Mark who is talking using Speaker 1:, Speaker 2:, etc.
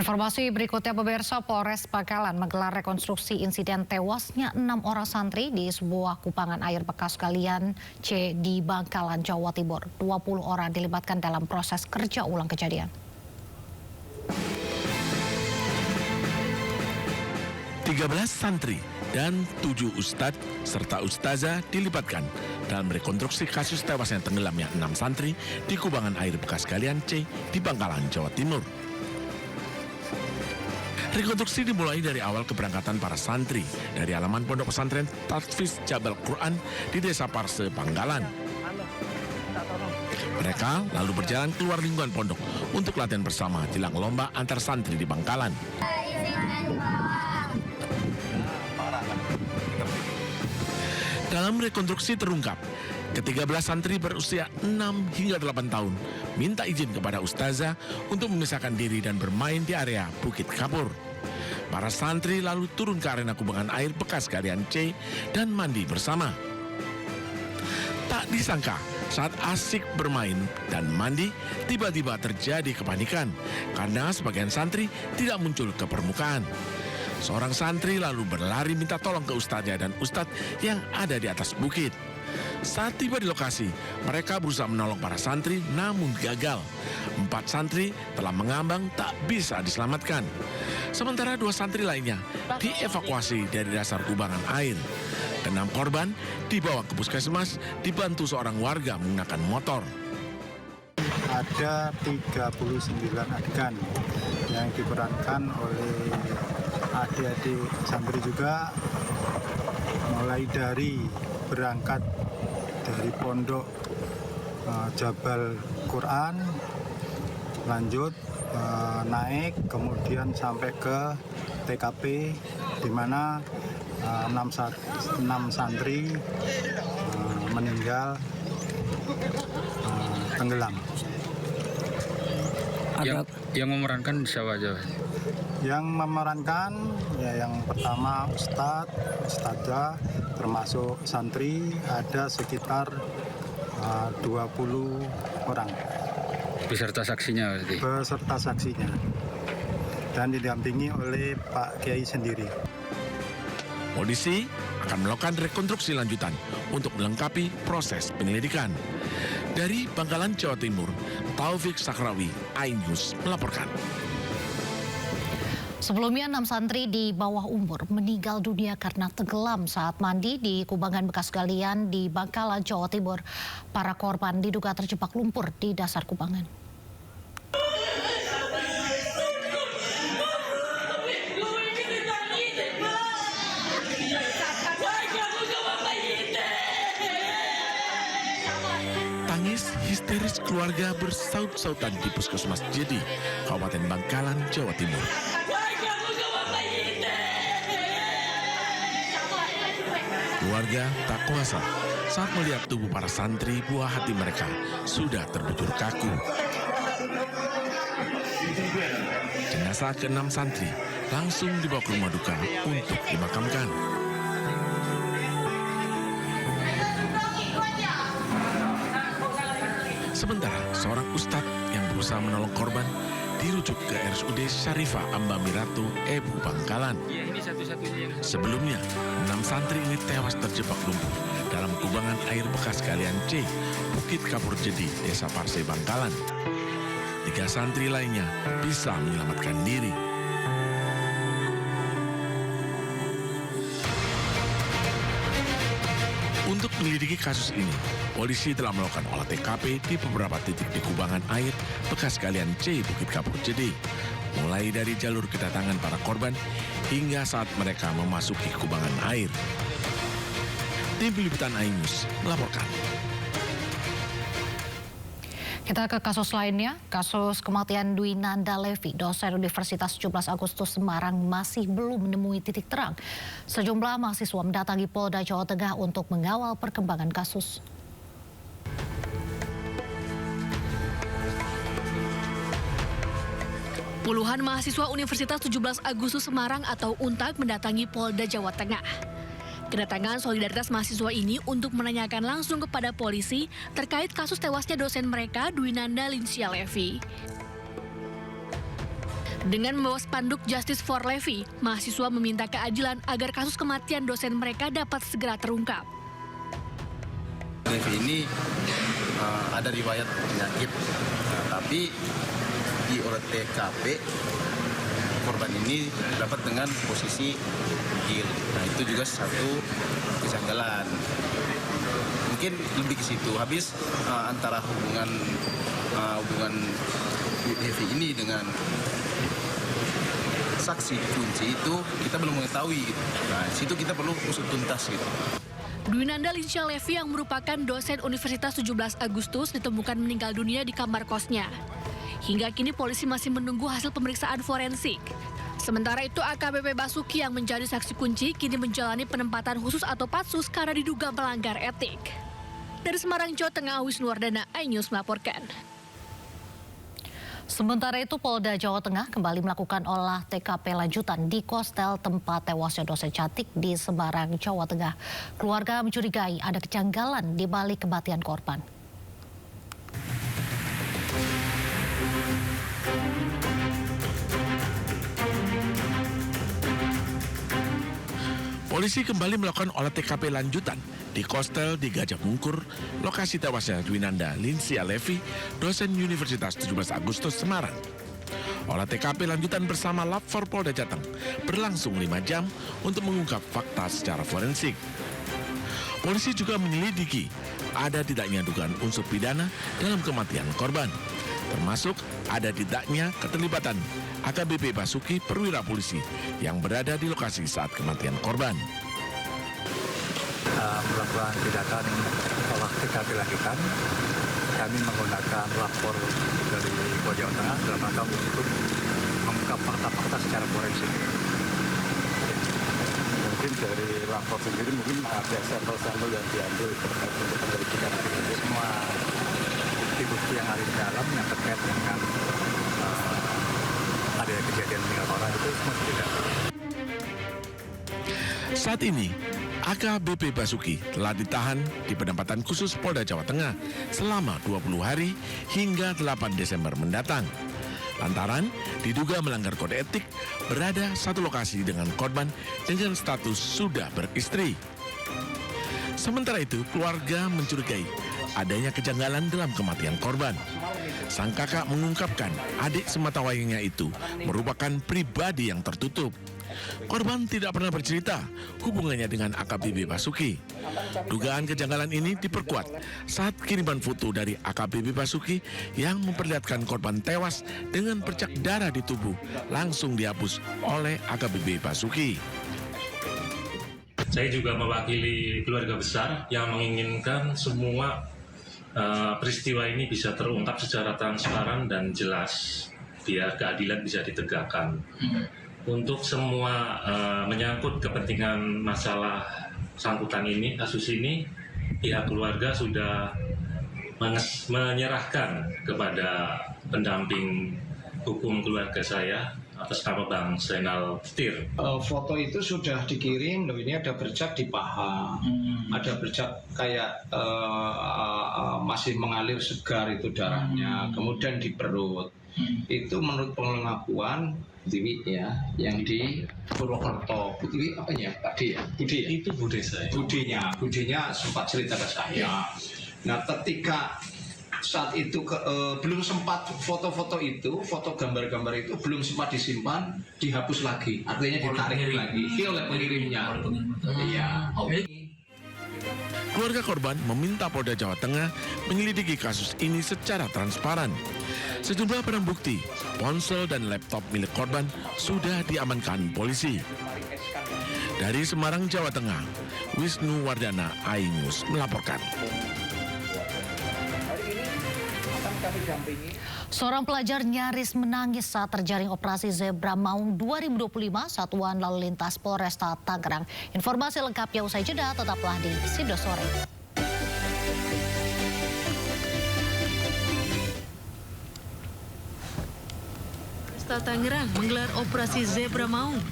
Speaker 1: Informasi berikutnya, pemirsa, Polres Bangkalan menggelar rekonstruksi insiden tewasnya 6 orang santri di sebuah kubangan air bekas galian C di Bangkalan, Jawa Timur. 20 orang dilibatkan dalam proses kerja ulang kejadian.
Speaker 2: 13 santri dan 7 ustadz serta ustazah dilibatkan dalam rekonstruksi kasus tewasnya tenggelamnya 6 santri di kubangan air bekas galian C di Bangkalan, Jawa Timur. Rekonstruksi dimulai dari awal keberangkatan para santri dari halaman pondok pesantren Tahfiz Jabal Quran di Desa Parse, Bangkalan. Mereka lalu berjalan keluar lingkungan pondok untuk latihan bersama jelang lomba antar santri di Bangkalan. Dalam rekonstruksi terungkap, ke-13 santri berusia 6 hingga 8 tahun minta izin kepada ustazah untuk memisahkan diri dan bermain di area Bukit Kapur. Para santri lalu turun ke arena kubangan air bekas galian C dan mandi bersama. Tak disangka, saat asik bermain dan mandi, tiba-tiba terjadi kepanikan karena sebagian santri tidak muncul ke permukaan. Seorang santri lalu berlari minta tolong ke ustazah dan ustadz yang ada di atas bukit. Saat tiba di lokasi, mereka berusaha menolong para santri namun gagal. 4 santri telah mengambang tak bisa diselamatkan. Sementara 2 santri lainnya dievakuasi dari dasar kubangan air. 6 korban dibawa ke puskesmas dibantu seorang warga menggunakan motor.
Speaker 3: Ada 39 adegan yang diperankan oleh adik-adik santri juga, mulai dari berangkat dari pondok Jabal Quran, lanjut naik kemudian sampai ke TKP di mana 6 santri meninggal tenggelam.
Speaker 4: Yang memerankan siapa aja?
Speaker 3: Yang memerankan ya yang pertama ustazah termasuk santri ada sekitar 20 orang.
Speaker 4: Beserta saksinya berarti?
Speaker 3: Beserta saksinya. Dan didampingi oleh Pak Kiai sendiri.
Speaker 2: Polisi akan melakukan rekonstruksi lanjutan untuk melengkapi proses penyelidikan. Dari Bangkalan, Jawa Timur, Taufik Sakrawi, iNews melaporkan.
Speaker 1: Sebelumnya 6 santri di bawah umur meninggal dunia karena tenggelam saat mandi di kubangan bekas galian di Bangkalan, Jawa Timur. Para korban diduga terjebak lumpur di dasar kubangan.
Speaker 2: Tangis histeris keluarga bersaut-sautan di Puskesmas Jedi, Kabupaten Bangkalan, Jawa Timur. Keluarga tak kuasa saat melihat tubuh para santri, buah hati mereka sudah terbujur kaku. Jenazah ke-6 santri langsung dibawa ke rumah duka untuk dimakamkan. Sementara seorang ustadz yang berusaha menolong korban dirujuk ke RSUD Syarifah Ambamiratu, Ebu Bangkalan. Sebelumnya, 6 santri ini tewas terjebak lumpur dalam kubangan air bekas galian C, Bukit Kapur Jedi, Desa Parse, Bangkalan. 3 santri lainnya bisa menyelamatkan diri. Untuk menyelidiki kasus ini, polisi telah melakukan olah TKP di beberapa titik di kubangan air bekas galian C Bukit Kapur Jedi, mulai dari jalur kedatangan para korban hingga saat mereka memasuki kubangan air. Tim Liputan iNews melaporkan.
Speaker 1: Kita ke kasus lainnya, kasus kematian Dwi Nanda Levi, dosen Universitas 17 Agustus Semarang masih belum menemui titik terang. Sejumlah mahasiswa mendatangi Polda Jawa Tengah untuk mengawal perkembangan kasus.
Speaker 5: Puluhan mahasiswa Universitas 17 Agustus Semarang atau UNTAG mendatangi Polda Jawa Tengah. Kedatangan solidaritas mahasiswa ini untuk menanyakan langsung kepada polisi terkait kasus tewasnya dosen mereka Dwi Nanda Lincia Levi. Dengan membawa spanduk Justice for Levi, mahasiswa meminta keadilan agar kasus kematian dosen mereka dapat segera terungkap.
Speaker 6: Levi ini ada riwayat penyakit, tapi di olah TKP korban ini dapat dengan posisi nihil. Nah, itu juga satu kejanggalan. Mungkin lebih ke situ. Habis antara hubungan Levi ini dengan saksi kunci itu kita belum mengetahui. Gitu. Nah, situ kita perlu usut tuntas gitu.
Speaker 5: Dwinanda Linsya Levi yang merupakan dosen Universitas 17 Agustus ditemukan meninggal dunia di kamar kosnya. Hingga kini polisi masih menunggu hasil pemeriksaan forensik. Sementara itu AKBP Basuki yang menjadi saksi kunci kini menjalani penempatan khusus atau patsus karena diduga melanggar etik. Dari Semarang, Jawa Tengah, Wisnuwardana, iNews melaporkan.
Speaker 1: Sementara itu, Polda Jawa Tengah kembali melakukan olah TKP lanjutan di Kostel tempat tewasnya dosen Cantik di Semarang, Jawa Tengah. Keluarga mencurigai ada kejanggalan di balik kematian korban.
Speaker 2: Polisi kembali melakukan olah TKP lanjutan di Kostel di Gajah Mungkur, lokasi tewasnya Dwinanda Linsya Levi, dosen Universitas 17 Agustus Semarang. Olah TKP lanjutan bersama Lab 4 Polda Jateng berlangsung 5 jam untuk mengungkap fakta secara forensik. Polisi juga menyelidiki ada tidaknya dugaan unsur pidana dalam kematian korban, termasuk ada tidaknya keterlibatan AKBP Basuki perwira polisi yang berada di lokasi saat kematian korban.
Speaker 3: Melakukan tindakan olah TKP lanjutan, kami menggunakan lapor dari Polda Jawa Tengah dalam rangka untuk mengungkap fakta-fakta secara forensik. Mungkin dari lapor sendiri mungkin ada sampel-sampel yang diambil terkait untuk penyelidikan semua bukti-bukti yang ada di dalam yang terkait dengan ada kejadian meninggal orang itu semua tidak.
Speaker 2: Saat ini, AKBP Basuki telah ditahan di penempatan khusus Polda Jawa Tengah selama 20 hari hingga 8 Desember mendatang. Lantaran diduga melanggar kode etik berada satu lokasi dengan korban dengan status sudah beristri. Sementara itu, keluarga mencurigai adanya kejanggalan dalam kematian korban. Sang kakak mengungkapkan adik sematawayangnya itu merupakan pribadi yang tertutup. Korban tidak pernah bercerita hubungannya dengan AKBP Basuki. Dugaan kejanggalan ini diperkuat saat kiriman foto dari AKBP Basuki yang memperlihatkan korban tewas dengan bercak darah di tubuh langsung dihapus oleh AKBP Basuki.
Speaker 7: Saya juga mewakili keluarga besar yang menginginkan semua peristiwa ini bisa terungkap secara transparan dan jelas biar keadilan bisa ditegakkan. Untuk semua menyangkut kepentingan masalah sangkutan ini, kasus ini, pihak keluarga sudah menyerahkan kepada pendamping hukum keluarga saya atas nama Bang Zainal Tir.
Speaker 8: Foto itu sudah dikirim, loh ini ada bercak di paha, ada bercak kayak masih mengalir segar itu darahnya, kemudian di perut. Itu menurut pengakuan Butiwi ya, yang di Purwokerto. Butiwi apa ya, Pak D ya? Budi ya?
Speaker 7: Itu bude saya.
Speaker 8: Budinya sempat cerita ke saya. Nah, ketika saat itu belum sempat foto-foto itu, foto gambar-gambar itu belum sempat disimpan, dihapus lagi, artinya ditarik lagi oleh pengirimnya. Iya.
Speaker 2: Keluarga korban meminta Polda Jawa Tengah menyelidiki kasus ini secara transparan. Sejumlah barang bukti, ponsel dan laptop milik korban sudah diamankan polisi. Dari Semarang, Jawa Tengah, Wisnuwardana, iNews melaporkan.
Speaker 1: Seorang pelajar nyaris menangis saat terjaring operasi Zebra Maung 2025 Satuan Lalu Lintas Polresta Tangerang. Informasi lengkapnya usai jeda, tetaplah di Sido Sore.
Speaker 5: Polresta Tangerang menggelar operasi Zebra Maung